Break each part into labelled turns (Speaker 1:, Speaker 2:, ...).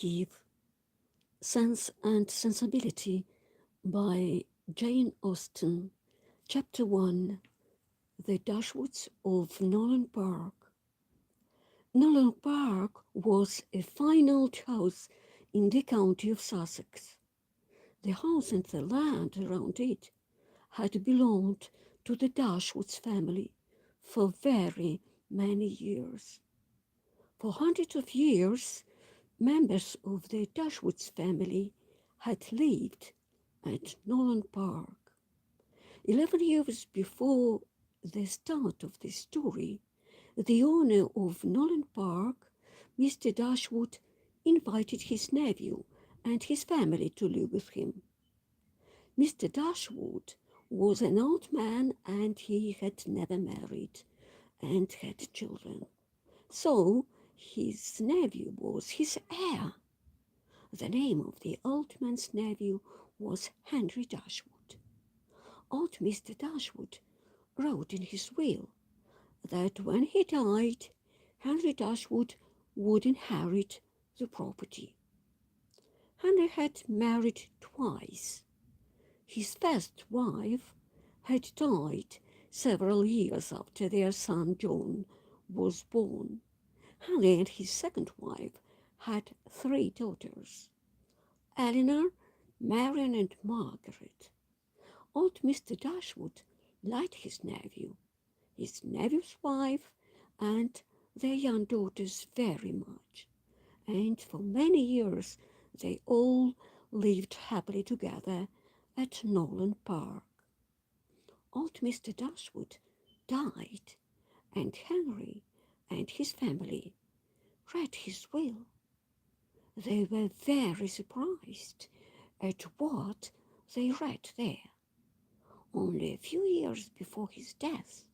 Speaker 1: give Sense and Sensibility by Jane Austen. Chapter 1. The Dashwoods of Nolan Park. Nolan Park was a fine old house in the county of Sussex. The house and the land around it had belonged to the Dashwoods family for very many years. For hundreds of years, members of the Dashwoods family had lived at Nolan Park. 11 years before the start of the story, the owner of Nolan Park, Mr. Dashwood, invited his nephew and his family to live with him. Mr. Dashwood was an old man and he had never married and had children. So his nephew was his heir. The name of the old man's nephew was Henry Dashwood. Old Mr. Dashwood wrote in his will that when he died, Henry Dashwood would inherit the property. Henry had married twice. His first wife had died several years after their son John was born. Henry and his second wife had three daughters: Eleanor, Marian, and Margaret. Old Mr. Dashwood liked his nephew's wife, and their young daughters very much, and for many years they all lived happily together at Nolan Park. Old Mr. Dashwood died, and Henry and his family read his will. They were very surprised at what they read there. Only a few years before his death,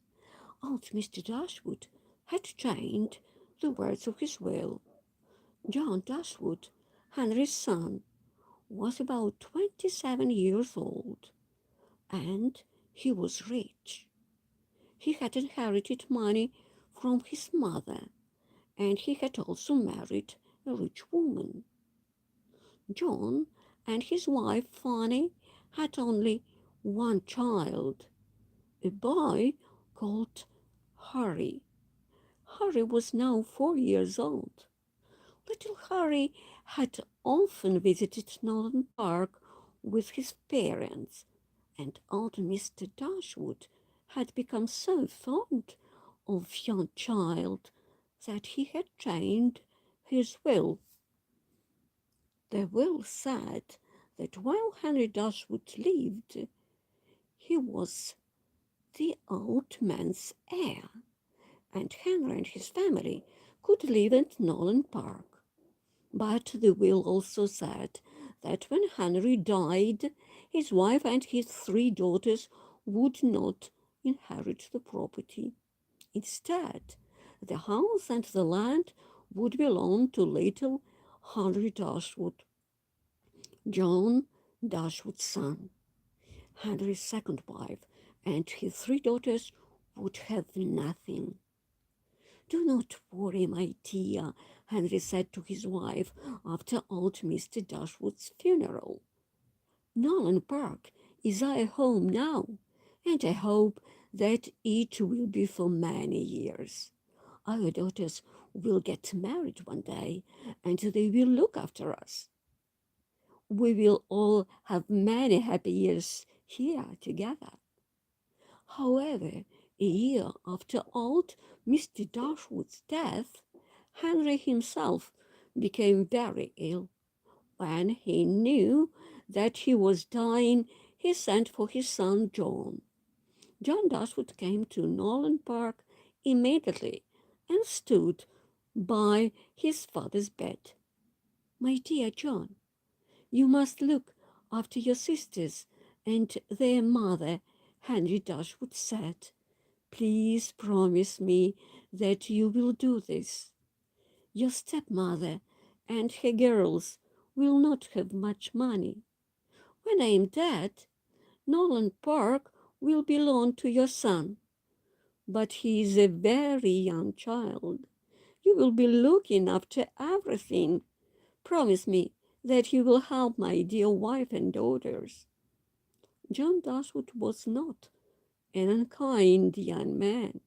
Speaker 1: old Mr. Dashwood had changed the words of his will. John Dashwood, Henry's son, was about 27 years old, and he was rich. He had inherited money from his mother, and he had also married a rich woman. John and his wife Fanny had only one child, a boy called Harry. Harry was now 4 years old. Little Harry had often visited Nolan Park with his parents, and old Mr. Dashwood had become so fond of young child that he had changed his will. The will said that while Henry Dashwood lived, he was the old man's heir, and Henry and his family could live at Nolan Park. But the will also said that when Henry died, his wife and his three daughters would not inherit the property. Instead, the house and the land would belong to little Henry Dashwood, John Dashwood's son. Henry's second wife and his three daughters would have nothing. "Do not worry, my dear," Henry said to his wife after old Mr. Dashwood's funeral. "Nolan Park is our home now, and I hope that it will be for many years. Our daughters will get married one day, and they will look after us. We will all have many happy years here together." However, a year after old Mr. Dashwood's death, Henry himself became very ill. When he knew that he was dying, he sent for his son John. John Dashwood came to Nolan Park immediately and stood by his father's bed. "My dear John, you must look after your sisters and their mother," Henry Dashwood said. "Please promise me that you will do this. Your stepmother and her girls will not have much money. When I am dead, Nolan Park will belong to your son, but he is a very young child. You will be looking after everything. Promise me that you will help my dear wife and daughters." John Dashwood was not an unkind young man,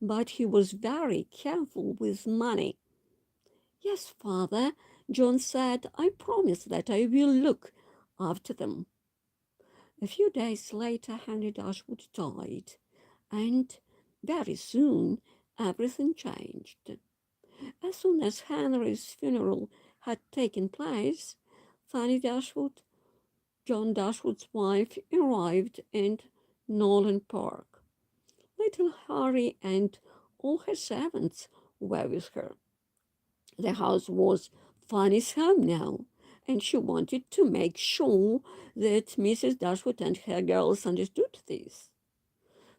Speaker 1: but he was very careful with money. "Yes, father," John said, "I promise that I will look after them." A few days later, Henry Dashwood died, and very soon everything changed. As soon as Henry's funeral had taken place, Fanny Dashwood, John Dashwood's wife, arrived in Nolan Park. Little Harry and all her servants were with her. The house was Fanny's home now, and she wanted to make sure that Mrs. Dashwood and her girls understood this.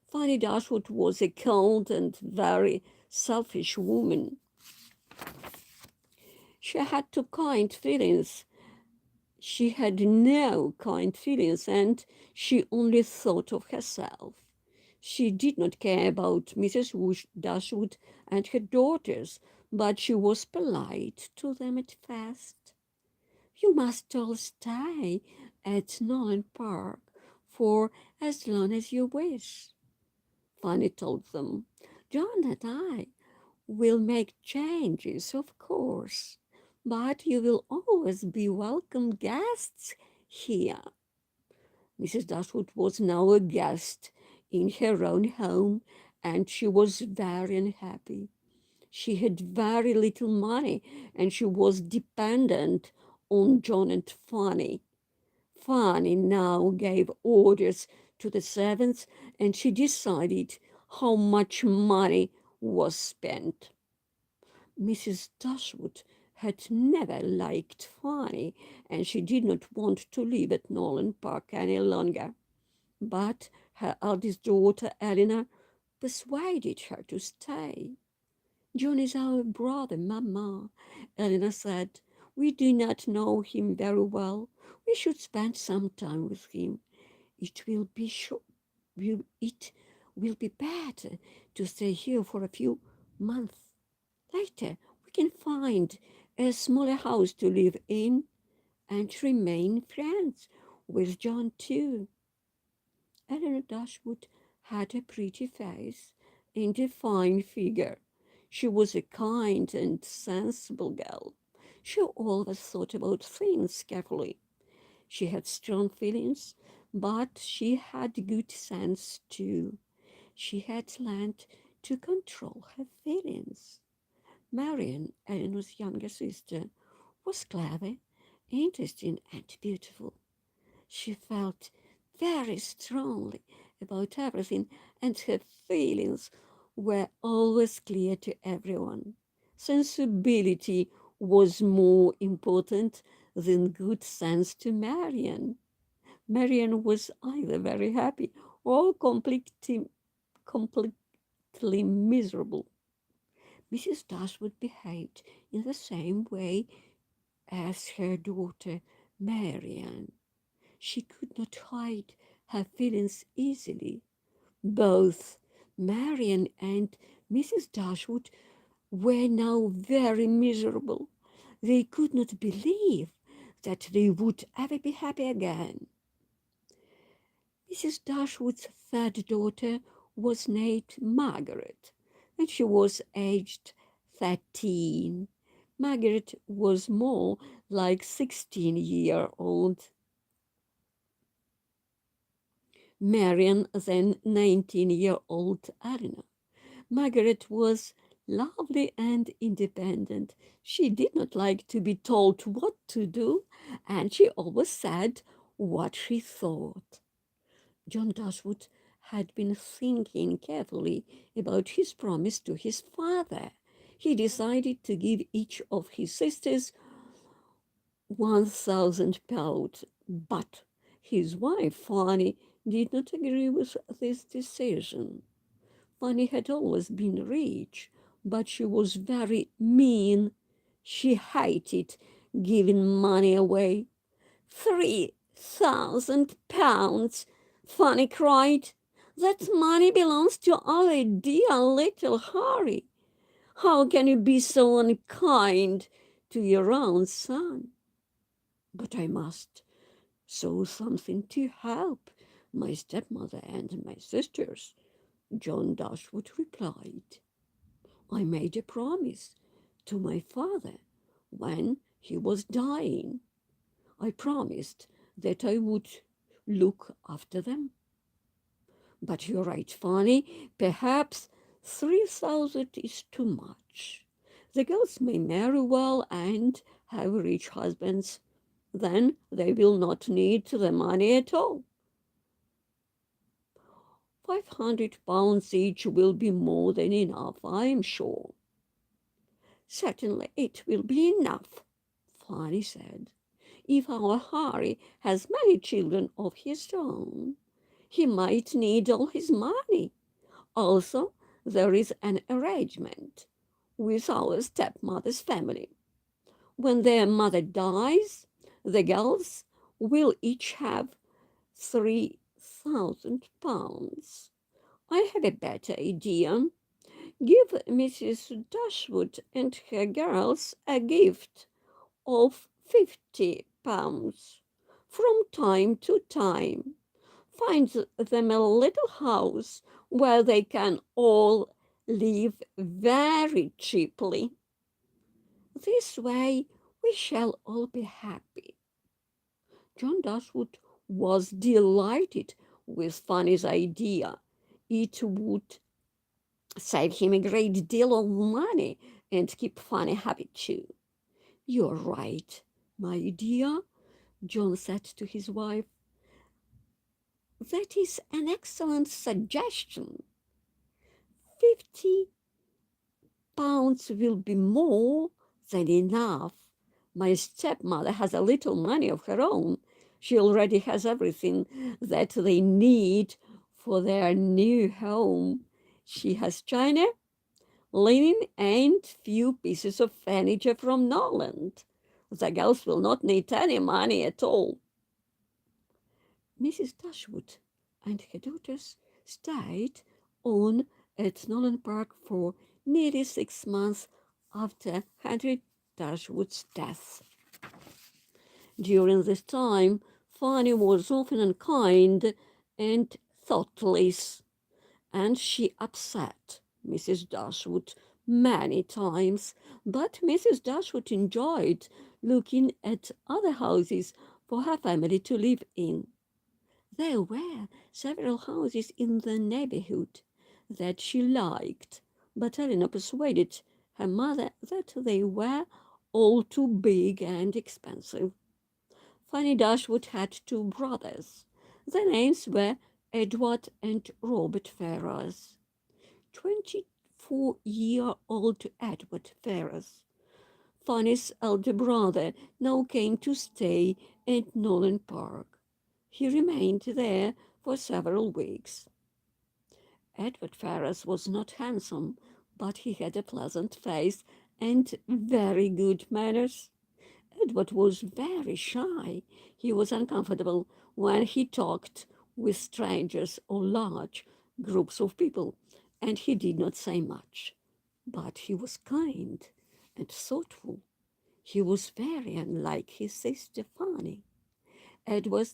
Speaker 1: Fanny Dashwood was a cold and very selfish woman. She had two kind feelings. She had no kind feelings, and she only thought of herself. She did not care about Mrs. Dashwood and her daughters, but she was polite to them at first. "You must all stay at Nolan Park for as long as you wish," Fanny told them. "John and I will make changes, of course, but you will always be welcome guests here." Mrs. Dashwood was now a guest in her own home, and she was very unhappy. She had very little money, and she was dependent on John and Fanny. Fanny now gave orders to the servants, and she decided how much money was spent. Mrs. Dashwood had never liked Fanny, and she did not want to live at Nolan Park any longer. But her eldest daughter, Eleanor, persuaded her to stay. "John is our brother, Mamma," Eleanor said. "We do not know him very well. We should spend some time with him. It will be it will be better to stay here for a few months. Later, we can find a smaller house to live in and remain friends with John too." Eleanor Dashwood had a pretty face and a fine figure. She was a kind and sensible girl. She always thought about things carefully. She had strong feelings, but she had good sense too. She had learned to control her feelings. Marian, Eleanor's younger sister, was clever, interesting, and beautiful. She felt very strongly about everything, and her feelings were always clear to everyone. Sensibility was more important than good sense to Marian. Marian was either very happy or completely miserable. Mrs. Dashwood behaved in the same way as her daughter Marian. She could not hide her feelings easily. Both Marian and Mrs. Dashwood were now very miserable. They could not believe that they would ever be happy again. Mrs. Dashwood's third daughter was named Margaret, and she was aged 13. Margaret was more like 16-year-old Marian than 19-year-old Eleanor. Margaret was lovely and independent. She did not like to be told what to do, and she always said what she thought. John Dashwood had been thinking carefully about his promise to his father. He decided to give each of his sisters £1,000, but his wife, Fanny, did not agree with this decision. Fanny had always been rich, but she was very mean. She hated giving money away. £3,000, Fanny cried. "That money belongs to our dear little Harry. How can you be so unkind to your own son. But I must so something to help my stepmother and my sisters, John Dashwood replied. I made a promise to my father when he was dying. I promised that I would look after them. But you're right, Fanny. Perhaps 3,000 is too much. The girls may marry well and have rich husbands. Then they will not need the money at all. £500 each will be more than enough, I am sure. Certainly it will be enough, Fanny said. If our Harry has many children of his own, he might need all his money. Also, there is an arrangement with our stepmother's family. When their mother dies, the girls will each have £3,000. I have a better idea. Give Mrs. Dashwood and her girls a gift of £50 from time to time. Find them a little house where they can all live very cheaply. This way we shall all be happy. John Dashwood was delighted with Fanny's idea. It would save him a great deal of money and keep Fanny happy too. You're right, my dear, John said to his wife. That is an excellent suggestion. £50 will be more than enough. My stepmother has a little money of her own. She already has everything that they need for their new home. She has china, linen, and few pieces of furniture from Noland. The girls will not need any money at all. Mrs. Dashwood and her daughters stayed on at Nolan Park for nearly 6 months after Henry Dashwood's death. During this time, Fanny was often unkind and thoughtless, and she upset Mrs. Dashwood many times. But Mrs. Dashwood enjoyed looking at other houses for her family to live in. There were several houses in the neighborhood that she liked, but Eleanor persuaded her mother that they were all too big and expensive. Fanny Dashwood had two brothers. Their names were Edward and Robert Ferrars. 24-year-old Edward Ferrars, Fanny's elder brother, now came to stay at Nolan Park. He remained there for several weeks. Edward Ferrars was not handsome, but he had a pleasant face and very good manners. Edward was very shy. He was uncomfortable when he talked with strangers or large groups of people, and he did not say much. But he was kind and thoughtful. He was very unlike his sister Fanny. Edward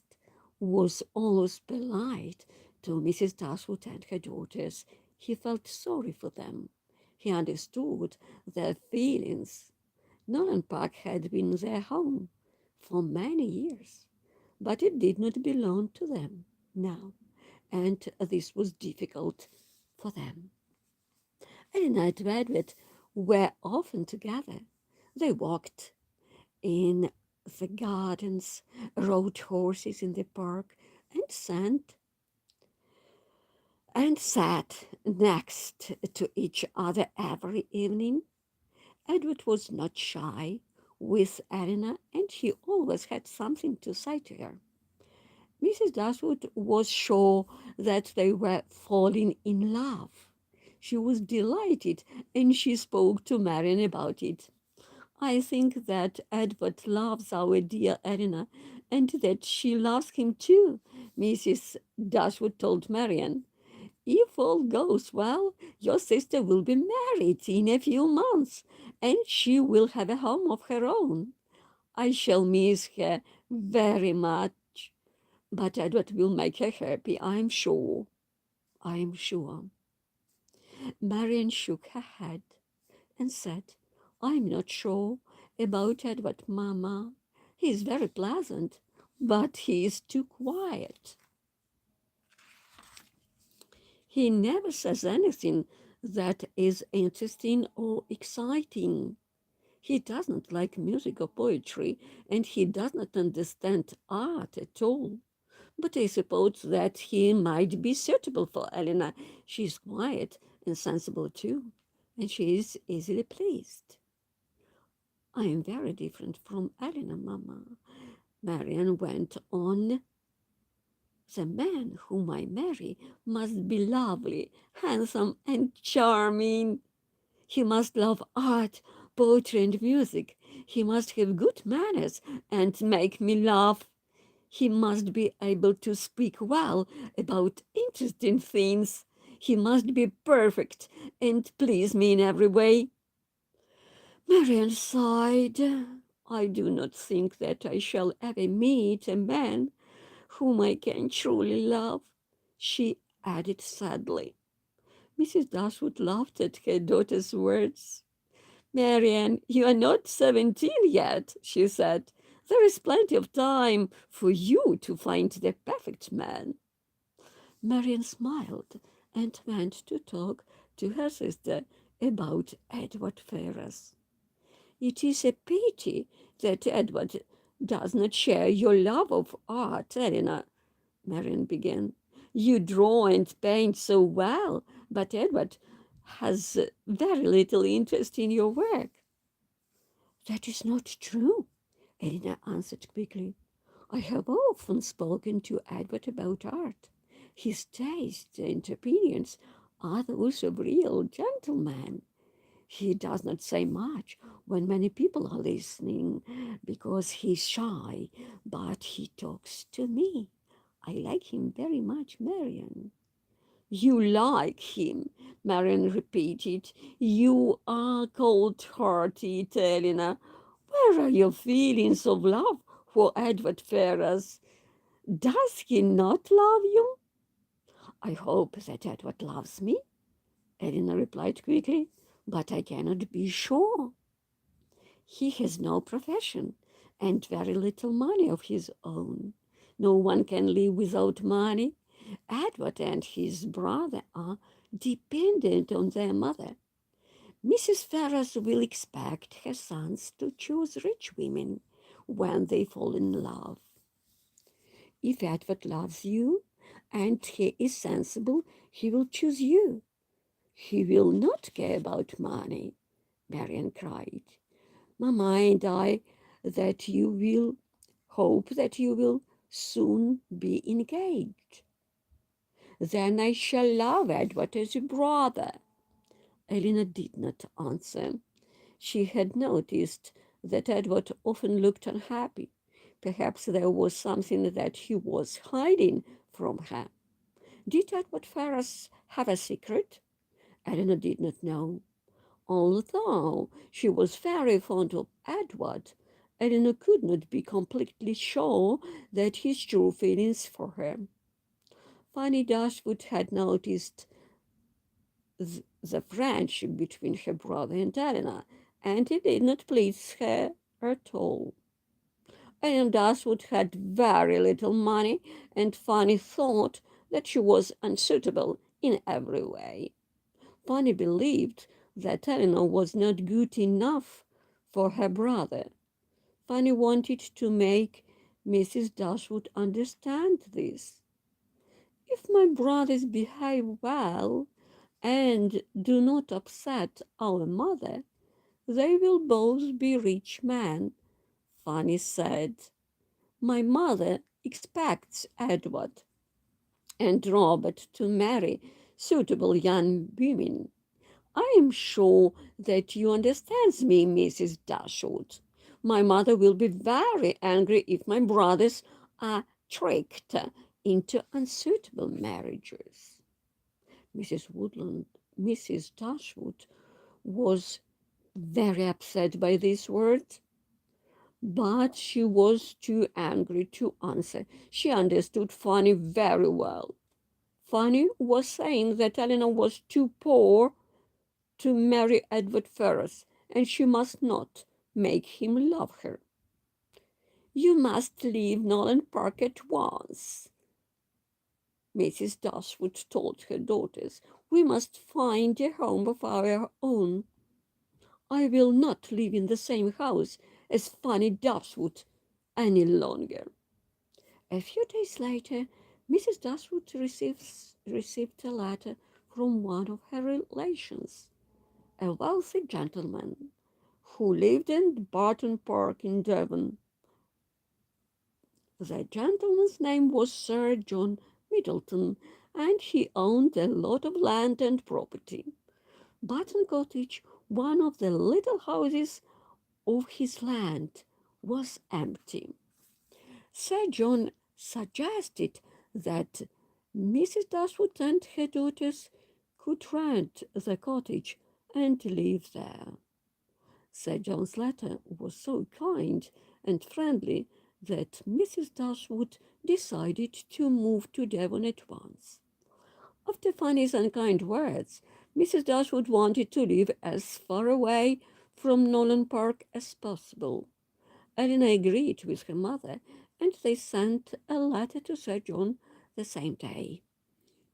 Speaker 1: was always polite to Mrs. Dashwood and her daughters. He felt sorry for them. He understood their feelings. Nolan Park had been their home for many years, but it did not belong to them now, and this was difficult for them. Eleanor and Edward were often together. They walked in the gardens, rode horses in the park, and sat next to each other every evening. Edward was not shy with Eleanor, and he always had something to say to her. Mrs. Dashwood was sure that they were falling in love. She was delighted, and she spoke to Marian about it. I think that Edward loves our dear Eleanor, and that she loves him too, Mrs. Dashwood told Marian. If all goes well, your sister will be married in a few months, and she will have a home of her own. I shall miss her very much, but Edward will make her happy, I'm sure. I'm sure. Marian shook her head and said, I'm not sure about Edward, Mamma. He is very pleasant, but he is too quiet. He never says anything that is interesting or exciting. He does not like music or poetry, and he does not understand art at all. But I suppose that he might be suitable for Elena. She is quiet and sensible too, and she is easily pleased. I am very different from Elena, Mamma. Marian went on. The man whom I marry must be lovely, handsome, and charming. He must love art, poetry, and music. He must have good manners and make me laugh. He must be able to speak well about interesting things. He must be perfect and please me in every way. Marian sighed. I do not think that I shall ever meet a man whom I can truly love, she added sadly. Mrs. Dashwood laughed at her daughter's words. Marian, you are not 17 yet, she said. There is plenty of time for you to find the perfect man. Marian smiled and went to talk to her sister about Edward Ferrars. It is a pity that Edward does not share your love of art, Eleanor, Marian began. You draw and paint so well, but Edward has very little interest in your work. That is not true, Elena answered quickly. I have often spoken to Edward about art. His tastes and opinions are those of a real gentleman. He does not say much when many people are listening because he's shy, but he talks to me. I like him very much, Marian. You like him, Marian repeated. You are cold-hearted, Elena. Where are your feelings of love for Edward Ferrars? Does he not love you? I hope that Edward loves me, Elena replied quickly, but I cannot be sure. He has no profession and very little money of his own. No one can live without money. Edward and his brother are dependent on their mother. Mrs. Ferrars will expect her sons to choose rich women when they fall in love. If Edward loves you and he is sensible, he will choose you. He will not care about money, Marian cried. Mamma and I that you will hope that you will soon be engaged. Then I shall love Edward as a brother. Elena did not answer. She had noticed that Edward often looked unhappy. Perhaps there was something that he was hiding from her. Did Edward Ferrars have a secret? Elena did not know. Although she was very fond of Edward, Eleanor could not be completely sure that his true feelings for her. Fanny Dashwood had noticed the friendship between her brother and Eleanor, and it did not please her at all. Eleanor Dashwood had very little money, and Fanny thought that she was unsuitable in every way. Fanny believed that Eleanor was not good enough for her brother. Fanny wanted to make Mrs. Dashwood understand this. If my brothers behave well and do not upset our mother, they will both be rich men, Fanny said. My mother expects Edward and Robert to marry suitable young women. I am sure that you understand me, Mrs. Dashwood. My mother will be very angry if my brothers are tricked into unsuitable marriages. Mrs. Woodland, Mrs. Dashwood was very upset by these words, but she was too angry to answer. She understood Fanny very well. Fanny was saying that Eleanor was too poor to marry Edward Ferrars, and she must not make him love her. You must leave Nolan Park at once, Mrs. Dashwood told her daughters. We must find a home of our own. I will not live in the same house as Fanny Dashwood any longer. A few days later, Mrs. Dashwood received a letter from one of her relations, a wealthy gentleman who lived in Barton Park in Devon. The gentleman's name was Sir John Middleton, and he owned a lot of land and property. Barton Cottage, one of the little houses of his land, was empty. Sir John suggested that Mrs. Dashwood and her daughters could rent the cottage and live there. Sir John's letter was so kind and friendly that Mrs. Dashwood decided to move to Devon at once. After Fanny's unkind words, Mrs. Dashwood wanted to live as far away from Nolan Park as possible. Eleanor agreed with her mother, and they sent a letter to Sir John the same day.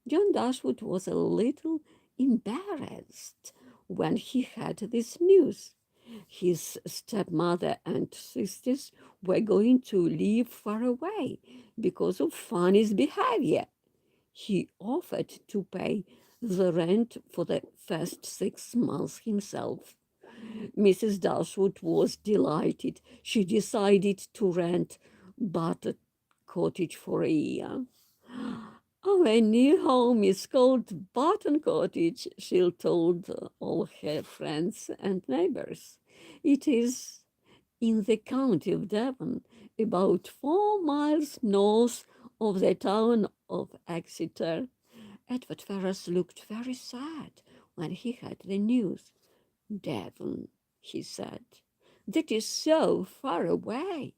Speaker 1: John Dashwood was a little embarrassed when he had this news. His stepmother and sisters were going to live far away because of Fanny's behavior. He offered to pay the rent for the first 6 months himself. Mrs. Dashwood was delighted. She decided to rent Barton Cottage for a year. Our new home is called Barton Cottage, she told all her friends and neighbors. It is in the county of Devon, about 4 miles north of the town of Exeter. Edward Ferrars looked very sad when he heard the news. Devon, he said, that is so far away.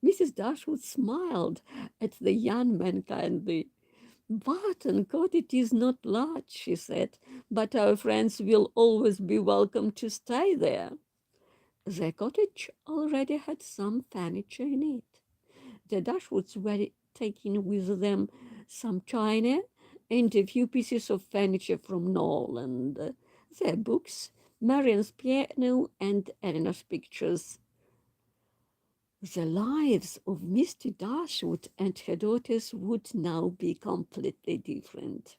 Speaker 1: Mrs. Dashwood smiled at the young man kindly. Barton Cottage is not large, she said, but our friends will always be welcome to stay there. The cottage already had some furniture in it. The Dashwoods were taking with them some china and a few pieces of furniture from Norland, their books, Marian's piano, and Eleanor's pictures. The lives of Mr. Dashwood and her daughters would now be completely different.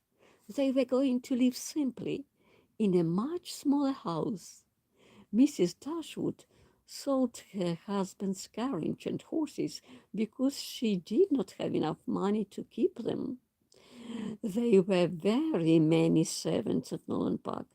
Speaker 1: They were going to live simply in a much smaller house. Mrs. Dashwood sold her husband's carriage and horses because she did not have enough money to keep them. There were very many servants at Nolan Park,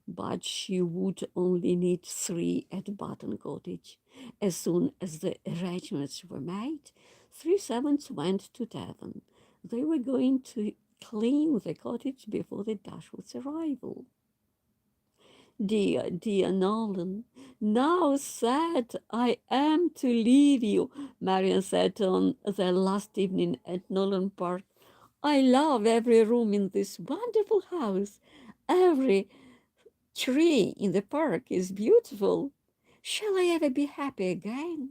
Speaker 1: but she would only need 3 at Barton Cottage. As soon as the arrangements were made, 3 servants went to Devon. They were going to clean the cottage before the Dashwood's arrival. Dear, dear Nolan, now sad I am to leave you, Marian said on the last evening at Nolan Park. I love every room in this wonderful house. Every tree in the park is beautiful. Shall I ever be happy again?